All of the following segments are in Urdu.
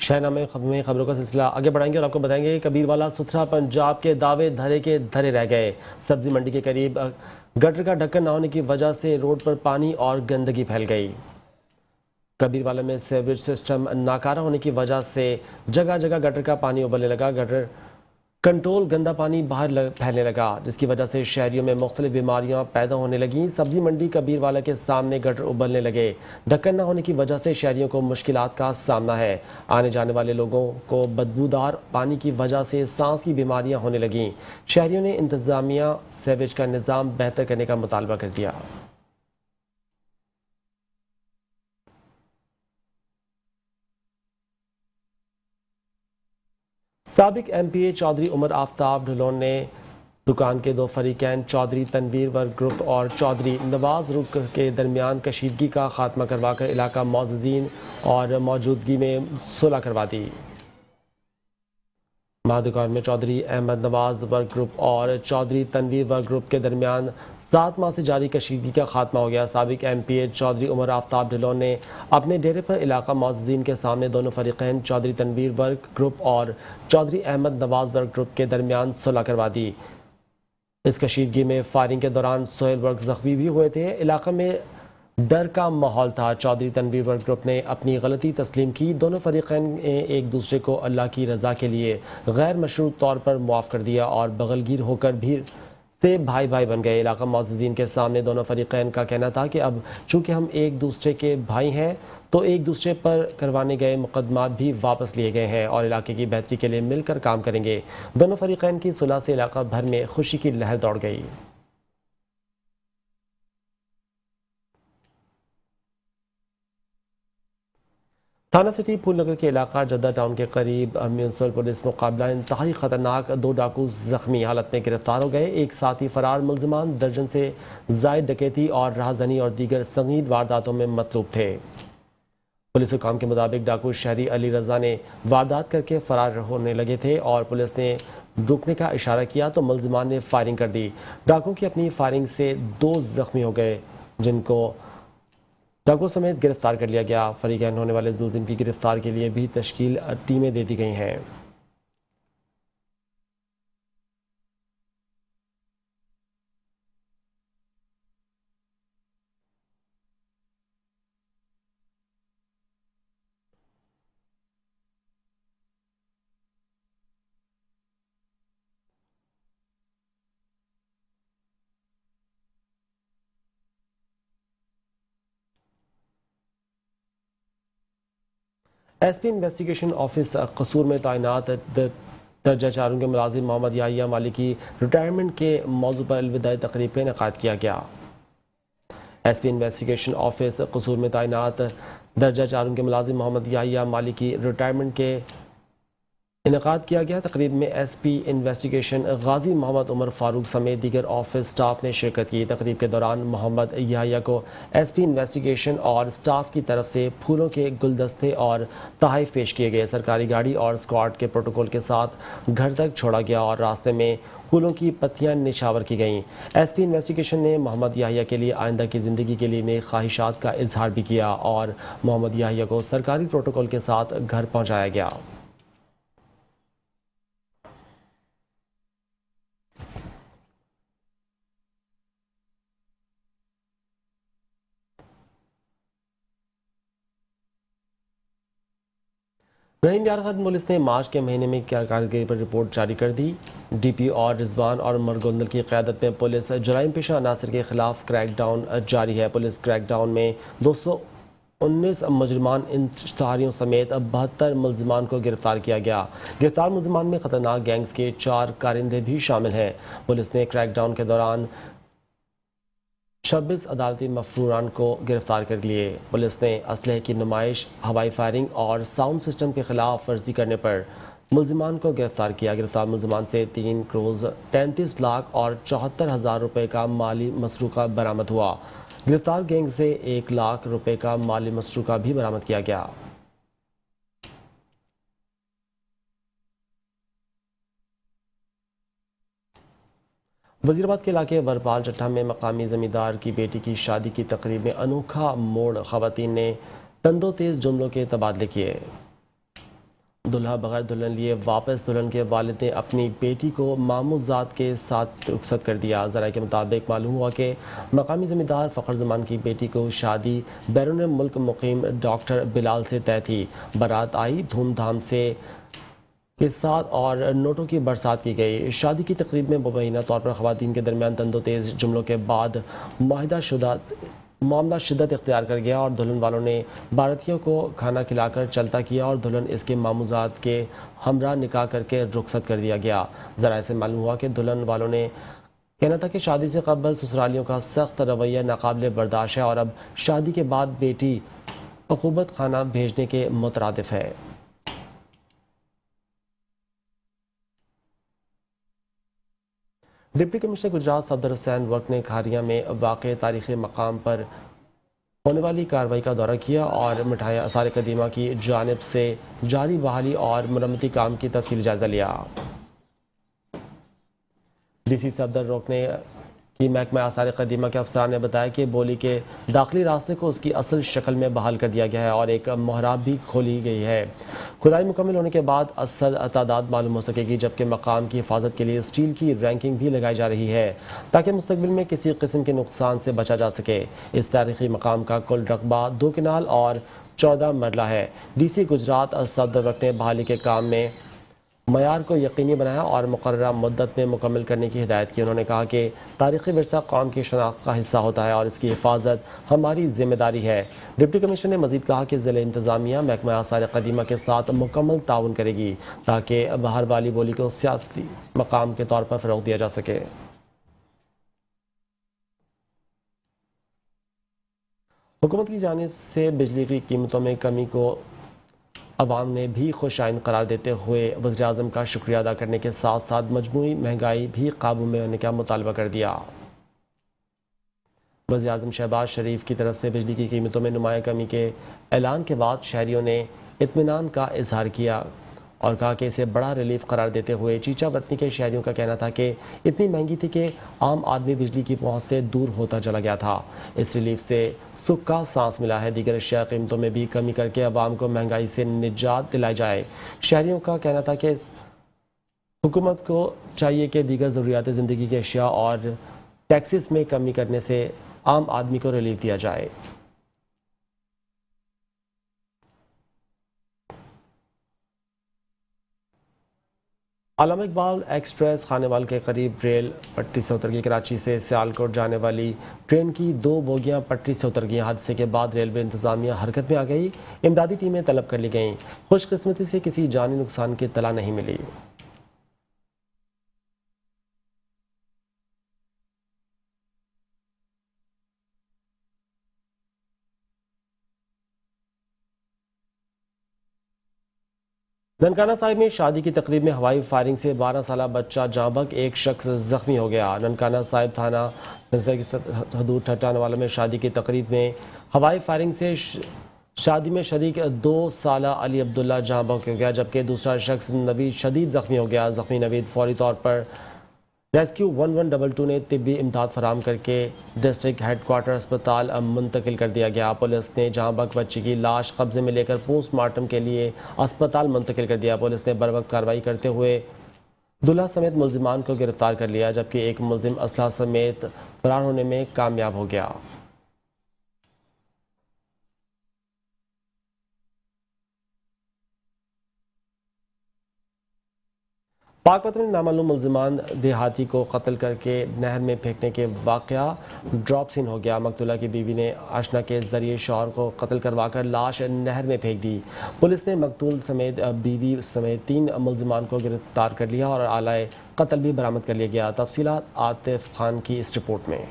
شہنامہ میں خبروں کا سلسلہ آگے بڑھائیں گے اور آپ کو بتائیں گے کبیر والا ستھرا پنجاب کے دعوے دھرے کے دھرے رہ گئے۔ سبزی منڈی کے قریب گٹر کا ڈھکن نہ ہونے کی وجہ سے روڈ پر پانی اور گندگی پھیل گئی۔ کبیر والا میں سیوریج سسٹم ناکارہ ہونے کی وجہ سے جگہ جگہ گٹر کا پانی ابلنے لگا۔ گٹر کنٹرول گندا پانی باہر پھیلنے لگا، جس کی وجہ سے شہریوں میں مختلف بیماریاں پیدا ہونے لگیں۔ سبزی منڈی کبیر والا کے سامنے گٹر ابلنے لگے۔ ڈھکن نہ ہونے کی وجہ سے شہریوں کو مشکلات کا سامنا ہے۔ آنے جانے والے لوگوں کو بدبودار پانی کی وجہ سے سانس کی بیماریاں ہونے لگیں۔ شہریوں نے انتظامیہ سیوریج کا نظام بہتر کرنے کا مطالبہ کر دیا۔ سابق ایم پی اے چودھری عمر آفتاب ڈھلون نے دکان کے دو فریقین چودھری تنویر ورک گروپ اور چودھری نواز رک کے درمیان کشیدگی کا خاتمہ کروا کر علاقہ معززین اور موجودگی میں صلح کروا دی۔ مہادکان میں چودھری احمد نواز ورک گروپ اور چودھری تنویر ورک گروپ کے درمیان 7 ماہ سے جاری کشیدگی کا خاتمہ ہو گیا۔ سابق ایم پی اے چودھری عمر آفتاب ڈھلون نے اپنے ڈیرے پر علاقہ معززین کے سامنے دونوں فریقین چودھری تنویر ورک گروپ اور چودھری احمد نواز ورک گروپ کے درمیان صلح کروا دی۔ اس کشیدگی میں فائرنگ کے دوران سہیل ورک زخمی بھی ہوئے تھے۔ علاقہ میں ڈر کا ماحول تھا۔ چودھری تنویر ورک گروپ نے اپنی غلطی تسلیم کی۔ دونوں فریقین نے ایک دوسرے کو اللہ کی رضا کے لیے غیر مشروط طور پر معاف کر دیا اور بغلگیر ہو کر بھی سے بھائی بھائی بن گئے۔ علاقہ معززین کے سامنے دونوں فریقین کا کہنا تھا کہ اب چونکہ ہم ایک دوسرے کے بھائی ہیں تو ایک دوسرے پر کروانے گئے مقدمات بھی واپس لیے گئے ہیں اور علاقے کی بہتری کے لیے مل کر کام کریں گے۔ دونوں فریقین کی صلح سے علاقہ بھر میں خوشی کی لہر دوڑ گئی۔ تھانہ سٹی پھول نگر کے علاقہ جدہ ٹاؤن کے قریب میونسپل پولیس مقابلہ انتہائی خطرناک، 2 ڈاکو زخمی حالت میں گرفتار ہو گئے۔ ایک ساتھی فرار ملزمان درجن سے زائد ڈکیتی اور رہزنی اور دیگر سنگین وارداتوں میں مطلوب تھے۔ پولیس حکام کے مطابق ڈاکو شہری علی رضا نے واردات کر کے فرار ہونے لگے تھے اور پولیس نے رکنے کا اشارہ کیا تو ملزمان نے فائرنگ کر دی۔ ڈاکو کی اپنی فائرنگ سے 2 زخمی ہو گئے، جن کو ڈاکو سمیت گرفتار کر لیا گیا۔ فریقین ہونے والے ملزم کی گرفتار کے لیے بھی تشکیل ٹیمیں دے دی گئی ہیں۔ ایس پی انویسٹیگیشن آفس قصور میں تعینات درجہ 4 کے ملازم محمد یحییٰ مالی کی ریٹائرمنٹ کے موضوع پر الوداعی تقریب کا انعقاد کیا گیا۔ ایس پی انویسٹیگیشن آفس قصور میں تعینات درجہ 4 کے ملازم محمد یحییٰ مالی کی ریٹائرمنٹ کے انعقاد کیا گیا۔ تقریب میں ایس پی انویسٹیگیشن غازی محمد عمر فاروق سمیت دیگر آفس سٹاف نے شرکت کی۔ تقریب کے دوران محمد یحییٰ کو ایس پی انویسٹیگیشن اور سٹاف کی طرف سے پھولوں کے گلدستے اور تحائف پیش کیے گئے۔ سرکاری گاڑی اور اسکواڈ کے پروٹوکول کے ساتھ گھر تک چھوڑا گیا اور راستے میں پھولوں کی پتیاں نچھاور کی گئیں۔ ایس پی انویسٹیگیشن نے محمد یحییٰ کے لیے آئندہ کی زندگی کے لیے نیک خواہشات کا اظہار بھی کیا اور محمد یحییٰ کو سرکاری پروٹوکول کے ساتھ گھر پہنچایا گیا۔ رحیم یار خان پولیس نے مارچ کے مہینے میں کارکردگی پر رپورٹ جاری کر دی۔ ڈی پی اور رضوان اور مرگوندل کی قیادت میں پولیس جرائم پیشہ عناصر کے خلاف کریک ڈاؤن جاری ہے۔ پولیس کریک ڈاؤن میں 219 مجرمان اشتہاریوں سمیت 72 ملزمان کو گرفتار کیا گیا۔ گرفتار ملزمان میں خطرناک گینگز کے 4 کارندے بھی شامل ہیں۔ پولیس نے کریک ڈاؤن کے دوران 26 عدالتی مفروران کو گرفتار کر لیے۔ پولیس نے اسلحے کی نمائش، ہوائی فائرنگ اور ساؤنڈ سسٹم کے خلاف ورزی کرنے پر ملزمان کو گرفتار کیا۔ گرفتار ملزمان سے 3 کروڑ 33 لاکھ اور 74 ہزار روپے کا مالی مسروقہ برآمد ہوا۔ گرفتار گینگ سے 1 لاکھ روپے کا مالی مسروقہ بھی برآمد کیا گیا۔ وزیر آباد کے علاقے ورپال چٹھا میں مقامی زمیندار کی بیٹی کی شادی کی تقریب میں انوکھا موڑ، خواتین نے تندو تیز جملوں کے تبادلے کیے۔ دلہا بغیر دلہن لیے واپس، دلہن کے والد نے اپنی بیٹی کو ماموزات کے ساتھ رخصت کر دیا۔ ذرائع کے مطابق معلوم ہوا کہ مقامی زمیندار فخر زمان کی بیٹی کو شادی بیرون ملک مقیم ڈاکٹر بلال سے طے تھی۔ بارات آئی دھوم دھام سے کے ساتھ اور نوٹوں کی برسات کی گئی۔ شادی کی تقریب میں مبینہ طور پر خواتین کے درمیان تند و تیز جملوں کے بعد معاملہ شدت اختیار کر گیا اور دلہن والوں نے باراتیوں کو کھانا کھلا کر چلتا کیا اور دلہن اس کے ماموزات کے ہمراہ نکاح کر کے رخصت کر دیا گیا۔ ذرائع سے معلوم ہوا کہ دلہن والوں نے کہنا تھا کہ شادی سے قبل سسرالیوں کا سخت رویہ ناقابل برداشت ہے اور اب شادی کے بعد بیٹی عقوبت خانہ بھیجنے کے مترادف ہے۔ ڈپٹی کمشنر گجرات صفدر حسین ورک نے کھاریاں میں واقع تاریخی مقام پر ہونے والی کارروائی کا دورہ کیا اور مٹھائیاں آثار قدیمہ کی جانب سے جاری بحالی اور مرمتی کام کی تفصیلی جائزہ لیا۔ ڈی سی صفدر روکنے کی محکمہ آثار قدیمہ کے افسران نے بتایا کہ بولی کے داخلی راستے کو اس کی اصل شکل میں بحال کر دیا گیا ہے اور ایک محراب بھی کھولی گئی ہے۔ کھدائی مکمل ہونے کے بعد اصل تعداد معلوم ہو سکے گی، جبکہ مقام کی حفاظت کے لیے اسٹیل کی رینکنگ بھی لگائی جا رہی ہے تاکہ مستقبل میں کسی قسم کے نقصان سے بچا جا سکے۔ اس تاریخی مقام کا کل رقبہ 2 کنال اور 14 مرلہ ہے۔ ڈی سی گجرات صفدر ورک نے بحالی کے کام میں معیار کو یقینی بنایا اور مقررہ مدت میں مکمل کرنے کی ہدایت کی۔ انہوں نے کہا کہ تاریخی ورثہ قوم کی شناخت کا حصہ ہوتا ہے اور اس کی حفاظت ہماری ذمہ داری ہے۔ ڈپٹی کمشنر نے مزید کہا کہ ضلع انتظامیہ محکمہ آثار قدیمہ کے ساتھ مکمل تعاون کرے گی تاکہ بہار والی بولی کو سیاسی مقام کے طور پر فروغ دیا جا سکے۔ حکومت کی جانب سے بجلی کی قیمتوں میں کمی کو عوام نے بھی خوش آئند قرار دیتے ہوئے وزیراعظم کا شکریہ ادا کرنے کے ساتھ ساتھ مجموعی مہنگائی بھی قابو میں ہونے کا مطالبہ کر دیا۔ وزیراعظم شہباز شریف کی طرف سے بجلی کی قیمتوں میں نمایاں کمی کے اعلان کے بعد شہریوں نے اطمینان کا اظہار کیا اور کہا کہ اسے بڑا ریلیف قرار دیتے ہوئے چیچا ورتنی کے شہریوں کا کہنا تھا کہ اتنی مہنگی تھی کہ عام آدمی بجلی کی پہنچ سے دور ہوتا چلا گیا تھا۔ اس ریلیف سے سکھ کا سانس ملا ہے۔ دیگر اشیاء قیمتوں میں بھی کمی کر کے عوام کو مہنگائی سے نجات دلائی جائے۔ شہریوں کا کہنا تھا کہ حکومت کو چاہیے کہ دیگر ضروریات زندگی کی اشیاء اور ٹیکسز میں کمی کرنے سے عام آدمی کو ریلیف دیا جائے۔ علامہ اقبال ایکسپریس خانیوال کے قریب ریل پٹری سے اتر گئی۔ کراچی سے سیالکوٹ جانے والی ٹرین کی 2 بوگیاں پٹری سے اتر گئیں۔ حادثے کے بعد ریلوے انتظامیہ حرکت میں آ گئی، امدادی ٹیمیں طلب کر لی گئیں۔ خوش قسمتی سے کسی جانی نقصان کی اطلاع نہیں ملی۔ ننکانہ صاحب میں شادی کی تقریب میں ہوائی فائرنگ سے 12 سالہ بچہ جاں بحق، ایک شخص زخمی ہو گیا۔ ننکانہ صاحب تھانہ حدود ٹھٹان والا میں شادی کی تقریب میں ہوائی فائرنگ سے شادی میں شریک 2 سالہ علی عبداللہ جاں بحق ہو گیا، جبکہ دوسرا شخص نوید شدید زخمی ہو گیا۔ زخمی نوید فوری طور پر ریسکیو 1122 نے طبی امداد فراہم کر کے ڈسٹرکٹ ہیڈ کوارٹر اسپتال منتقل کر دیا گیا۔ پولیس نے جاں بحق بچی کی لاش قبضے میں لے کر پوسٹ مارٹم کے لیے اسپتال منتقل کر دیا۔ پولیس نے بروقت کارروائی کرتے ہوئے دلہا سمیت ملزمان کو گرفتار کر لیا، جبکہ ایک ملزم اسلحہ سمیت فرار ہونے میں کامیاب ہو گیا۔ پاک پتن میں نامعلوم ملزمان دیہاتی کو قتل کر کے نہر میں پھینکنے کے واقعہ ڈراپ سین ہو گیا۔ مقتولہ کی بیوی نے آشنا کے ذریعے شوہر کو قتل کروا کر لاش نہر میں پھینک دی۔ پولیس نے مقتول سمیت بیوی سمیت 3 ملزمان کو گرفتار کر لیا اور آلہ قتل بھی برآمد کر لیا گیا۔ تفصیلات عاطف خان کی اس رپورٹ میں۔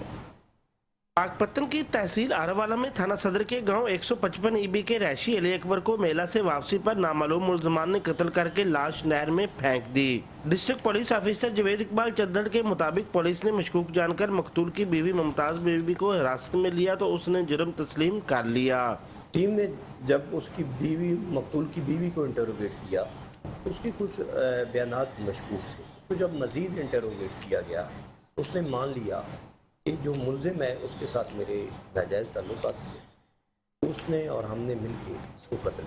پاک پتن کی تحصیل آراوالا میں تھانہ صدر کے گاؤں 155 ای بی کے رہائشی علی اکبر کو میلہ سے واپسی پر نامعلوم ملزمان نے قتل کر کے لاش نہر میں پھینک دی۔ District police officer Javed Iqbal Chadhar کے مطابق پولیس نے مشکوک جان کر مقتول کی بیوی ممتاز بیوی کو حراست میں لیا تو اس نے جرم تسلیم کر لیا۔ ٹیم نے جب اس کی بیوی مقتول کی بیوی کو انٹروگیٹ کیا، اس کی کچھ بیانات مشکوک تھے۔ اس کو جب مزید انٹروگیٹ کیا گیا اس نے مان لیا کہ جو ملزم ہے اس کے ساتھ میرے ناجائز تعلقات تھے۔ اس نے اور ہم نے مل کے اس کو قتل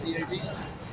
PhD।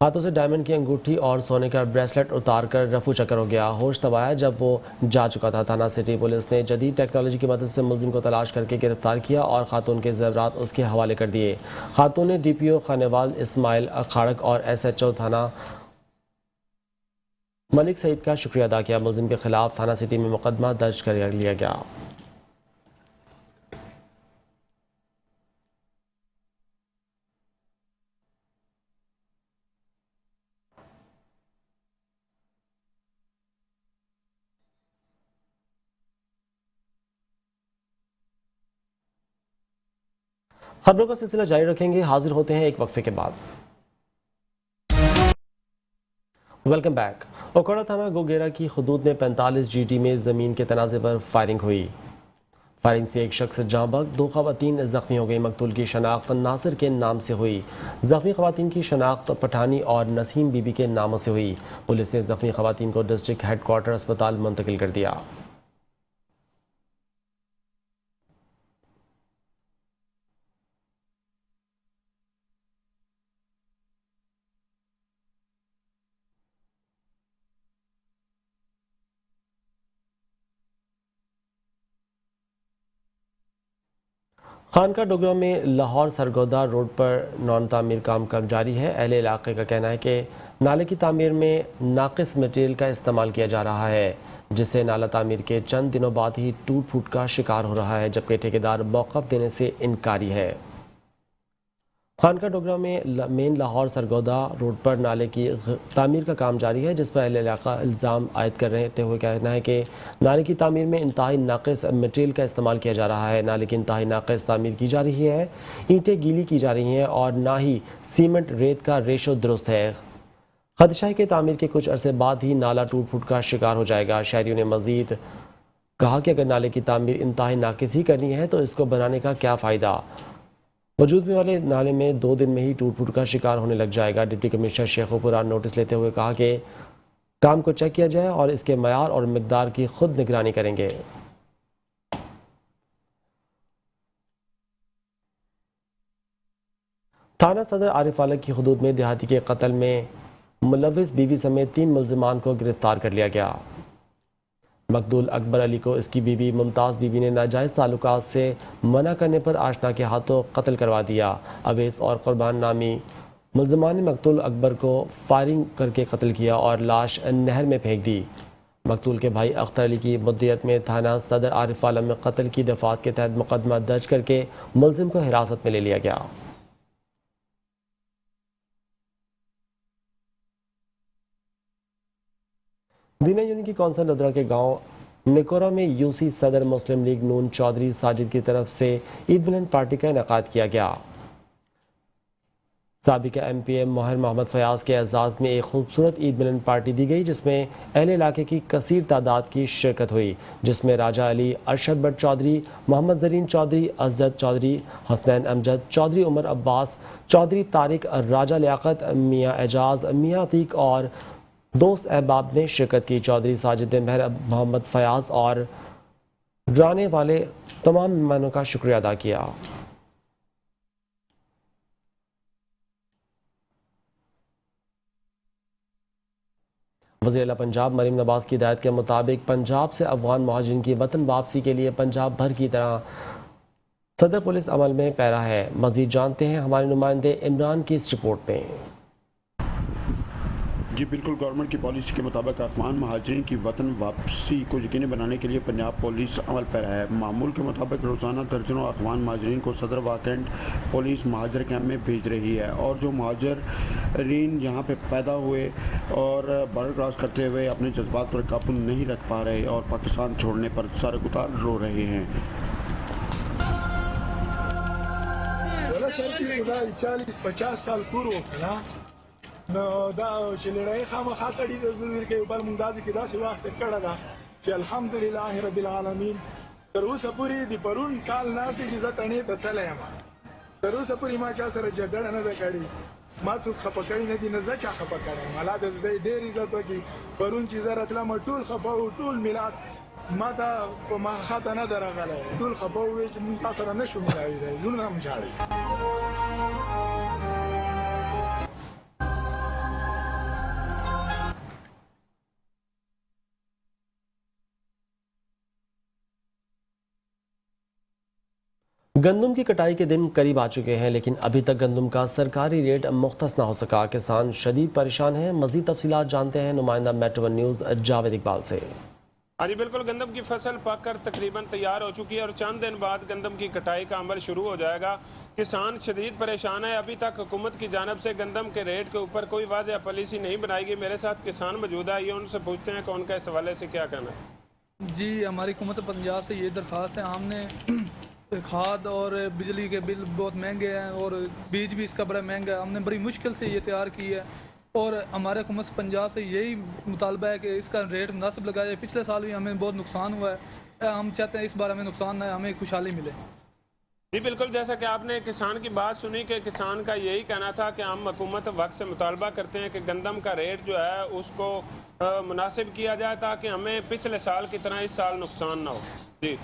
ہاتھوں سے ڈائمنڈ کی انگوٹھی اور سونے کا بریسلٹ اتار کر رفو چکر ہو گیا، ہوش تب آیا جب وہ جا چکا تھا۔ تھانہ سٹی پولیس نے جدید ٹیکنالوجی کی مدد سے ملزم کو تلاش کر کے گرفتار کیا اور خاتون کے زیورات اس کے حوالے کر دیے۔ خاتون نے ڈی پی او خانیوال اسماعیل کھاڑک اور ایس ایچ او تھانہ ملک سعید کا شکریہ ادا کیا۔ ملزم کے خلاف تھانہ سٹی میں مقدمہ درج کر لیا گیا۔ خبروں کا سلسلہ جاری رکھیں گے، حاضر ہوتے ہیں ایک وقفے کے بعد۔ Welcome back. اوکھاڑا تھانہ گوگیرا کی حدود میں 45 جی ٹی میں زمین کے تنازع پر فائرنگ ہوئی۔ فائرنگ سے ایک شخص جاں بحق، 2 خواتین زخمی ہو گئی۔ مقتول کی شناخت ناصر کے نام سے ہوئی۔ زخمی خواتین کی شناخت پٹھانی اور نسیم بی بی کے ناموں سے ہوئی۔ پولیس نے زخمی خواتین کو ڈسٹرکٹ ہیڈ کوارٹر اسپتال منتقل کر دیا۔ خانقاہ ڈوگرہ میں لاہور سرگودا روڈ پر نان تعمیر کام جاری ہے۔ اہل علاقے کا کہنا ہے کہ نالے کی تعمیر میں ناقص مٹیریل کا استعمال کیا جا رہا ہے، جس سے نالہ تعمیر کے چند دنوں بعد ہی ٹوٹ پھوٹ کا شکار ہو رہا ہے، جبکہ ٹھیکیدار موقف دینے سے انکاری ہے۔ خانقاہ ڈوگرہ میں مین لاہور سرگودا روڈ پر نالے کی تعمیر کا کام جاری ہے، جس پر اہل علاقہ الزام عائد کرتے ہوئے کہنا ہے کہ نالے کی تعمیر میں انتہائی ناقص مٹیریل کا استعمال کیا جا رہا ہے۔ نالے کی انتہائی ناقص تعمیر کی جا رہی ہے، اینٹیں گیلی کی جا رہی ہیں اور نہ ہی سیمنٹ ریت کا ریشو درست ہے۔ خدشہ ہے کہ تعمیر کے کچھ عرصے بعد ہی نالہ ٹوٹ پھوٹ کا شکار ہو جائے گا۔ شہریوں نے مزید کہا کہ اگر نالے کی تعمیر انتہائی ناقص ہی کرنی ہے تو اس کو بنانے کا کیا فائدہ؟ وجود میں والے نالے میں 2 دن میں ہی ٹوٹ پھوٹ کا شکار ہونے لگ جائے گا۔ ڈپٹی کمشنر شیخو پورہ نوٹس لیتے ہوئے کہا کہ کام کو چیک کیا جائے اور اس کے معیار اور مقدار کی خود نگرانی کریں گے۔ تھانہ صدر عارف والد کی حدود میں دیہاتی کے قتل میں ملوث بیوی سمیت 3 ملزمان کو گرفتار کر لیا گیا۔ مقتول اکبر علی کو اس کی بیوی ممتاز بیوی نے ناجائز تعلقات سے منع کرنے پر آشنا کے ہاتھوں قتل کروا دیا۔ اویس اور قربان نامی ملزمان نے مقتول اکبر کو فائرنگ کر کے قتل کیا اور لاش نہر میں پھینک دی۔ مقتول کے بھائی اختر علی کی مدیت میں تھانہ صدر عارف والد میں قتل کی دفعات کے تحت مقدمہ درج کر کے ملزم کو حراست میں لے لیا گیا۔ دینہ یونٹی کونسل لدرا کے گاؤں نکورہ میں یو سی صدر مسلم لیگ نون چودھری ساجد کی طرف سے عید ملن پارٹی کا انعقاد کیا گیا۔ سابق ایم پی اے ماہر محمد فیاض کے اعزاز میں ایک خوبصورت عید ملن پارٹی دی گئی، جس میں اہل علاقے کی کثیر تعداد کی شرکت ہوئی، جس میں راجہ علی، ارشد بٹ چودھری، محمد زرین چودھری، عزت چودھری، حسنین امجد چودھری، عمر عباس چودھری، طارق، راجہ لیاقت، میاں اعجاز، میاں عتیق اور دوست احباب نے شرکت کی۔ چودھری ساجد نے مہر محمد فیاض اور ڈرانے والے تمام مہمانوں کا شکریہ ادا کیا۔ وزیر اعلیٰ پنجاب مریم نواز کی ہدایت کے مطابق پنجاب سے افغان مہاجرین کی وطن واپسی کے لیے پنجاب بھر کی طرح صدر پولیس عمل میں پیرا ہے۔ مزید جانتے ہیں ہمارے نمائندے عمران کی اس رپورٹ میں۔ جی بالکل، گورنمنٹ کی پالیسی کے مطابق افغان مہاجرین کی وطن واپسی کو یقینی بنانے کے لیے پنجاب پولیس عمل پیرا ہے۔ معمول کے مطابق روزانہ درجنوں افغان مہاجرین کو صدر واکینٹ پولیس مہاجر کیمپ میں بھیج رہی ہے، اور جو مہاجرین یہاں پہ پیدا ہوئے اور بارڈر کراس کرتے ہوئے اپنے جذبات پر قابو نہیں رکھ پا رہے اور پاکستان چھوڑنے پر سر گتار رو رہے ہیں۔ 40-50 سال پورو کړه نو دا چې لړۍ خامخا سړي د زویر کې بل مونږ داسې کې داسې وخت کړه ده چې الحمدلله رب العالمین تر اوسه پورې د پرون کال ناستې چې زه تڼۍ ته تللی یم، تر اوسه پورې ما چا سره جګړه نه ده کړې، ما څوک خفه کړي نه دي، نه زه چا خفه کړی یم۔ الله د دی ډېر عزت وکړي۔ پرون چې زه راتلم ټول خفه وو، ټول میلاد ما ته په مخاته نه ده راغلی، ټول خفه ووې چې مونږ تا سره نه شو ملاوېدی، زړونه هم ژاړي۔ گندم کی کٹائی کے دن قریب آ چکے ہیں، لیکن ابھی تک گندم کا سرکاری ریٹ مختص نہ ہو سکا۔ کسان شدید پریشان ہیں۔ مزید تفصیلات جانتے ہیں نمائندہ metro one news Javed Iqbal سے۔ ہاں جی بالکل، گندم کی فصل پک کر تقریباً تیار ہو چکی ہے اور چند دن بعد گندم کی کٹائی کا عمل شروع ہو جائے گا۔ کسان شدید پریشان ہے۔ ابھی تک حکومت کی جانب سے گندم کے ریٹ کے اوپر کوئی واضح پالیسی نہیں بنائی گئی۔ میرے ساتھ کسان موجود ہے، یہ ان سے پوچھتے ہیں کہ ان کا اس حوالے سے کیا کہنا ہے۔ جی، ہماری حکومت پنجاب سے یہ درخواست ہے، ہم نے کھاد اور بجلی کے بل بہت مہنگے ہیں اور بیج بھی اس کا بڑا مہنگا ہے، ہم نے بڑی مشکل سے یہ تیار کی ہے اور ہمارے حکومت پنجاب سے یہی مطالبہ ہے کہ اس کا ریٹ مناسب لگایا جائے۔ پچھلے سال بھی ہمیں بہت نقصان ہوا ہے، ہم چاہتے ہیں اس بار ہمیں نقصان نہ ہے، ہمیں خوشحالی ملے۔ جی بالکل، جیسا کہ آپ نے کسان کی بات سنی کہ کسان کا یہی کہنا تھا کہ ہم حکومت وقت سے مطالبہ کرتے ہیں کہ گندم کا ریٹ جو ہے اس کو مناسب کیا جائے تاکہ ہمیں پچھلے سال کی طرح اس سال نقصان نہ ہو۔ جی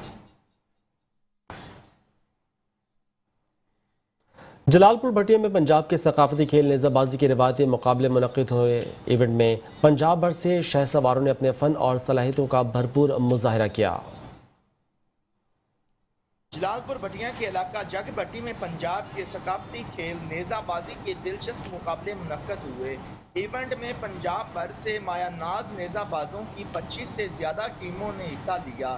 جلال پور بھٹیا میں پنجاب کے ثقافتی کھیل نیزہ بازی کے روایتی مقابلے منعقد ہوئے۔ ایونٹ میں پنجاب بھر سے شہ سواروں نے اپنے فن اور صلاحیتوں کا بھرپور مظاہرہ کیا۔ جلال پور بھٹیا کے علاقہ جگ بھٹی میں پنجاب کے ثقافتی کھیل نیزہ بازی کے دلچسپ مقابلے منعقد ہوئے۔ ایونٹ میں پنجاب بھر سے مایا ناز نیزہ بازوں کی 25 سے زیادہ ٹیموں نے حصہ لیا۔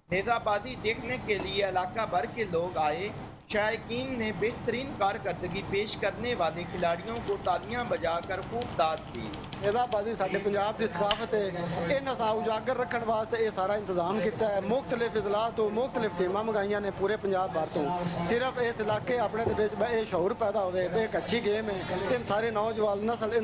نیزہ بازی دیکھنے کے لیے علاقہ بھر کے لوگ آئے۔ شائقین نے بہترین کارکردگی پیش کرنے والے کھلاڑیوں کو تالیاں بجا کر خوب داد دی۔ نیزہ بازی ساڈے پنجاب کی ثقافت ہے، انہاں دا اجاگر رکھن واسطے یہ سارا انتظام کیتا ہے۔ مختلف اضلاع تو مختلف ٹیماں منگائیاں نے پورے پنجاب بھر تو، صرف اس علاقے اپنے دے وچ یہ شعور پیدا ہوئے، ایک اچھی گیم ہے، ان سارے نوجوان نسل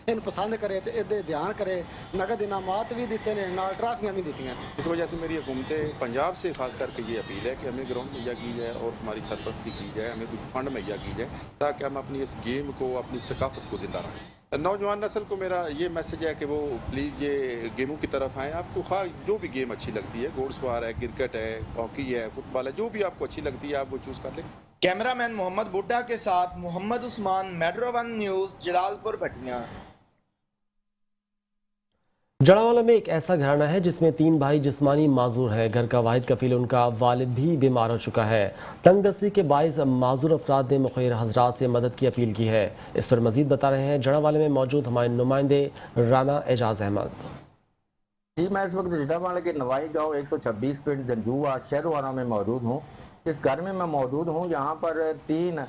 ان پسند کرے تے ادے دھیان کرے۔ نقد انعامات بھی دیتے ہیں، نال ٹرافیاں بھی دیتی ہیں۔ اس وجہ سے میری حکومت پنجاب سے خاص کر کے یہ اپیل ہے کہ ہمیں گراؤنڈ مہیا کی جائے اور ہماری سرپرستی کی جائے، ہمیں کچھ فنڈ مہیا کی جائے تاکہ ہم اپنی اس گیم کو، اپنی ثقافت کو زندہ رکھیں۔ نوجوان نسل کو میرا یہ میسج ہے کہ وہ پلیز یہ گیموں کی طرف آئیں۔ آپ کو خواہ جو بھی گیم اچھی لگتی ہے، گھوڑ سوار ہے، کرکٹ ہے، ہاکی ہے، فٹ بال ہے، جو بھی آپ کو اچھی لگتی ہے آپ وہ چوز کر لیں۔ کیمرہ مین محمد بڈھا کے ساتھ Muhammad Usman, metro one news, جلال پور بھٹیا۔ جڑاوالا میں ایک ایسا گھرانہ ہے جس میں 3 بھائی جسمانی معذور ہیں۔ گھر کا واحد کفیل ان کا والد بھی بیمار ہو چکا ہے۔ تنگ دستی کے باعث معذور افراد نے مخیر حضرات سے مدد کی اپیل کی ہے۔ اس پر مزید بتا رہے ہیں جڑاوالا میں موجود ہمارے نمائندے رانا اعجاز احمد۔ جی، میں اس وقت جڑاوالا کے نوائی گاؤں 126 پنڈ جنجوا شہروانہ میں موجود ہوں۔ اس گھر میں موجود ہوں، یہاں پر 3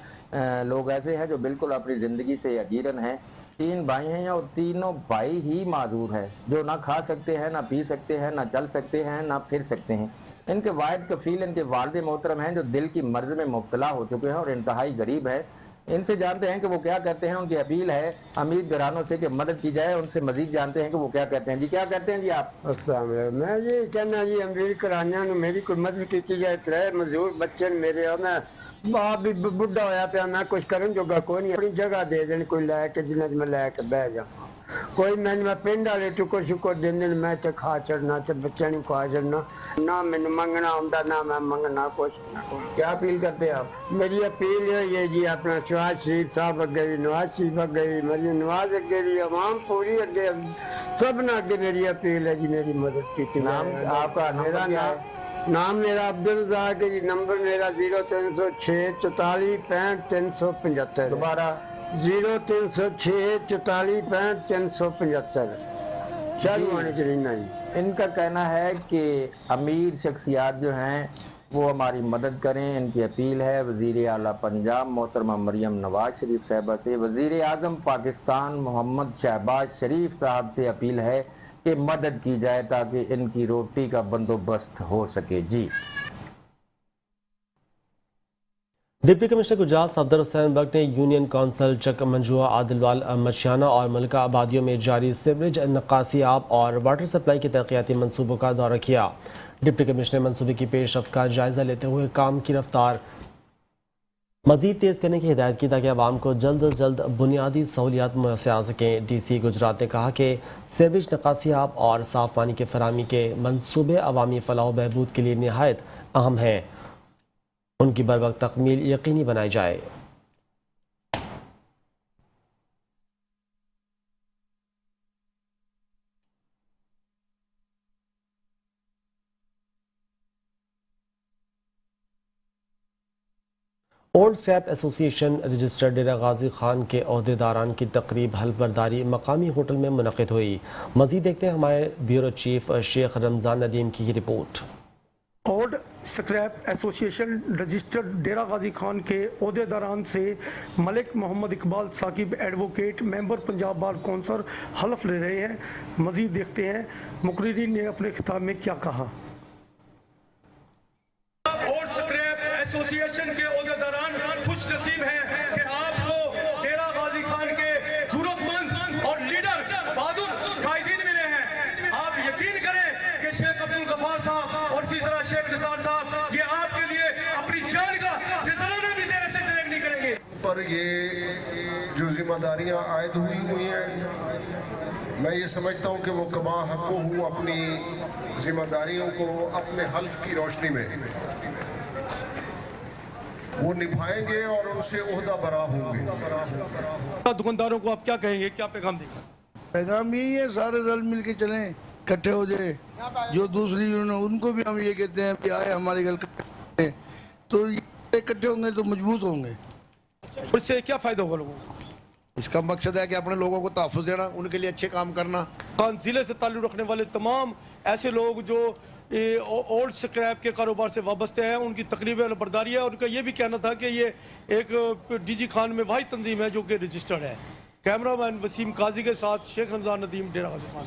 لوگ ایسے ہیں جو بالکل اپنی زندگی سے یقیناً ہیں۔ 3 بھائی ہیں اور تینوں بھائی ہی معذور ہیں، جو نہ کھا سکتے ہیں، نہ پی سکتے ہیں، نہ چل سکتے ہیں، نہ پھر سکتے ہیں۔ ان کے واحد کفیل ان کے والد محترم ہیں جو دل کی مرض میں مبتلا ہو چکے ہیں اور انتہائی غریب ہیں۔ ان سے جانتے ہیں کہ وہ کیا کہتے ہیں، ان کی اپیل ہے امیر گھرانوں سے کہ مدد کی جائے۔ ان سے مزید جانتے ہیں کہ وہ کیا کہتے ہیں۔ جی کیا کہتے ہیں جی آپ؟ السلام علیکم، میں یہ کہنا جی امیر گھرانیاں نو میری کوئی مدد کی جائے۔ 3 مزدور بچے میرے اور میں باپ بھی بڈھا ہویا پیا، میں کچھ کرن جوگا کوئی نہیں، اپنی جگہ دے دین کوئی لے کے جنہیں میں لے کے بہ جاؤں۔ کوئی میں پنڈ والے ٹکر شکر دین میں تے کھا چڑنا تے بچے نہیں کھا چڑنا، نہ مینوں منگنا ہوندا نہ میں منگنا کچھ۔ کیا اپیل کرتے ہیں آپ؟ میری اپیل یہ جی اپنا شہباز شریف صاحب اگے بھی، نواز شریف اگے بھی، مریم نواز اگے بھی، عوام پوری اگے سب نے اگے میری اپیل ہے جی میری مدد کی۔ نام آپ کا میرا نام میرا عبدالرزاق ہے جی، نمبر میرا 0306 44 65 375۔ دوبارہ 0306 44 65 375 شہروانی چرینا جی۔ ان کا کہنا ہے کہ امیر شخصیات جو ہیں وہ ہماری مدد کریں، ان کی اپیل ہے وزیر اعلیٰ پنجاب محترمہ مریم نواز شریف صاحبہ سے۔ وزیر اعظم پاکستان محمد شہباز شریف صاحب سے اپیل ہے کہ مدد کی جائے تاکہ ان کی روٹی کا بندوبست ہو سکے۔ جی ڈپٹی کمشنر گجرات صفدر حسین بٹ نے یونین کونسل چک منجوا، عادلوال، مچھیانہ اور ملکہ آبادیوں میں جاری سیوریج، نکاسی آب اور واٹر سپلائی کے ترقیاتی منصوبوں کا دورہ کیا۔ ڈپٹی کمشنر نے منصوبے کی پیش رفت کا جائزہ لیتے ہوئے کام کی رفتار مزید تیز کرنے کی ہدایت کی تاکہ عوام کو جلد از جلد بنیادی سہولیات میسر آ سکیں۔ ڈی سی گجرات نے کہا کہ سیوریج، نکاسی آب اور صاف پانی کے فراہمی کے منصوبے عوامی فلاح و بہبود کے لیے نہایت اہم ہیں، ان کی بروقت تکمیل یقینی بنائی جائے۔ اولڈ اسکریپ ایسوسی ایشن رجسٹرڈ ڈیرہ غازی خان کے عہدیداران کی تقریب حلف برداری مقامی ہوٹل میں منعقد ہوئی. مزید دیکھتے ہیں ہمارے بیورو چیف شیخ رمضان ندیم کی یہ رپورٹ. اولڈ اسکریپ ایسوسی ایشن رجسٹرڈ ڈیرہ غازی خان کے عہدیداران سے ملک محمد اقبال ثاقب ایڈوکیٹ ممبر پنجاب بار کونسل حلف لے رہے ہیں. مزید دیکھتے ہیں مقررین نے اپنے خطاب میں کیا کہا. اولڈ اسکریپ ایسوسی ایشن کے عہدیداران خوش نصیب ہیں کہ آپ کو ڈیرہ غازی خان کے ضرورت مند اور لیڈر بہادر قائدین ملے ہیں. آپ یقین کریں کہ شیخ عبد الغفار صاحب اور اسی طرح شیخ نثار صاحب یہ آپ کے لیے اپنی جان کا نذرانہ بھی دینے سے ڈریک نہیں کریں گے. پر یہ جو ذمہ داریاں عائد ہوئی ہیں میں یہ سمجھتا ہوں کہ وہ کما حقوں ہوں اپنی ذمہ داریوں کو اپنے حلف کی روشنی میں وہ نبھائیں گے اور ان سے عہدہ برا ہوں گے. دکانداروں کو آپ کیا کہیں گے, کیا پیغام دیں گے؟ پیغام یہی ہے سارے رل مل کے چلیں, اکٹھے ہو جائے. جو دوسری ان کو بھی ہم یہ کہتے ہیں کہ آئے ہمارے گھر تو اکٹھے ہوں گے تو مضبوط ہوں گے. اس سے کیا فائدہ ہوگا لوگوں کو؟ اس کا مقصد ہے کہ اپنے لوگوں کو تحفظ دینا, ان کے لیے اچھے کام کرنا. خان ضلع سے تعلق رکھنے والے تمام ایسے لوگ جو اولڈ اسکریپ کے کاروبار سے وابستہ ہیں ان کی تقریب برداری ہے. ان کا یہ بھی کہنا تھا کہ یہ ایک ڈی جی خان میں واحد تنظیم ہے جو کہ رجسٹرڈ ہے. کیمرہ مین وسیم قاضی کے ساتھ شیخ رمضان ندیم, ڈیرہ غازی خان.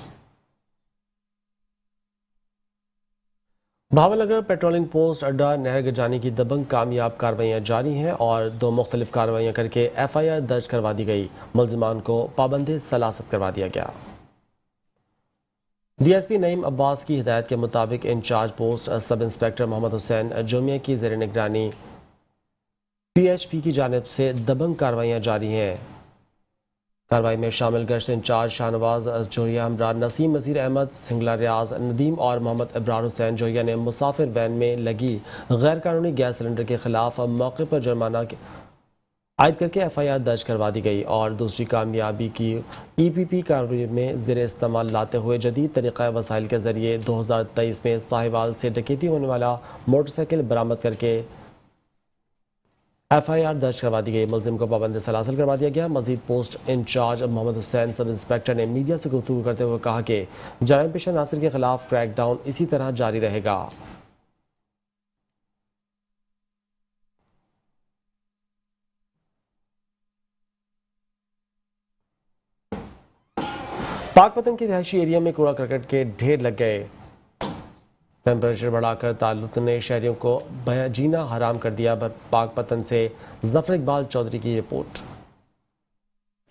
بھاولنگر پیٹرولنگ پوسٹ اڈا نہر گرجانی کی دبنگ کامیاب کارروائیاں جاری ہیں اور 2 مختلف کارروائیاں کر کے FIR درج کروا دی گئی. ملزمان کو پابند سلاست کروا دیا گیا. DSP نعیم عباس کی ہدایت کے مطابق انچارج پوسٹ سب انسپیکٹر محمد حسین جومیہ کی زیر نگرانی PHP کی جانب سے دبنگ کارروائیاں جاری ہیں. کارروائی میں شامل گشت انچارج شاہنواز جوہریہ ہمراہ نسیم نذیر احمد, سنگلا ریاض ندیم اور محمد ابرار حسین جوہریہ نے مسافر وین میں لگی غیر قانونی گیس سلنڈر کے خلاف موقع پر جرمانہ عائد کر کے FIR درج کروا دی گئی اور دوسری کامیابی کی EPP کارروائی میں زیر استعمال لاتے ہوئے جدید طریقہ وسائل کے ذریعے 2023 میں ساہیوال سے ڈکیتی ہونے والا موٹر سائیکل برآمد کر کے FIR درج کروا دی گئی. ملزم کو پابند سلاسل کروا دیا گیا. مزید پوسٹ انچارج محمد حسین سب انسپیکٹر نے میڈیا سے گفتگو کرتے ہوئے کہا کہ جرائم پیشہ عناصر کے خلاف کریک ڈاؤن اسی طرح جاری رہے گا. پاک پتن کے رہائشی ایریا میں کوڑا کرکٹ کے ڈھیر لگ گئے. ٹیمپریچر بڑھا کر تعلق نے شہریوں کو جینا حرام کر دیا. پاک پتن سے ظفر اقبال چودھری کی رپورٹ.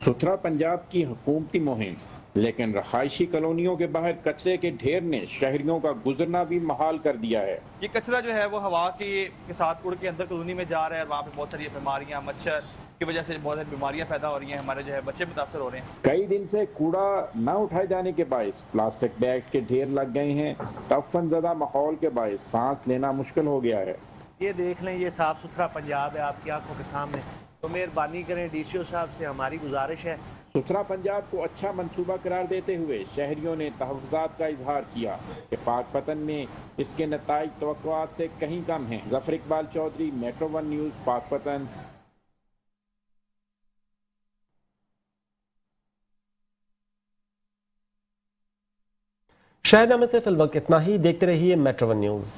ستھرا پنجاب کی حکومتی مہم, لیکن رہائشی کالونیوں کے باہر کچرے کے ڈھیر نے شہریوں کا گزرنا بھی محال کر دیا ہے. یہ کچرا جو ہے وہ ہوا کے ساتھ اڑ کے اندر کالونی میں جا رہا ہے اور وہاں پہ بہت ساری بیماریاں, مچھر کی وجہ سے بہت ساری بیماریاں پیدا ہو رہی ہیں. ہمارے جو ہے بچے متاثر ہو رہے ہیں. کئی دن سے کوڑا نہ اٹھائے جانے کے باعث پلاسٹک بیگز کے ڈھیر لگ گئے ہیں. تعفن زدہ ماحول کے باعث سانس لینا مشکل ہو گیا ہے. یہ دیکھ لیں, یہ صاف ستھرا پنجاب ہے آپ کی آنکھوں کے سامنے, تو مہربانی کریں DCO صاحب سے ہماری گزارش ہے. ستھرا پنجاب کو اچھا منصوبہ قرار دیتے ہوئے شہریوں نے تحفظات کا اظہار کیا کہ پاک پتن میں اس کے نتائج توقعات سے کہیں کم ہیں. ظفر اقبال چودھری, میٹرو 1 نیوز, پاک پتن. شہر نامے سے فی الوقت اتنا ہی. دیکھتے رہیے میٹرو 1 نیوز.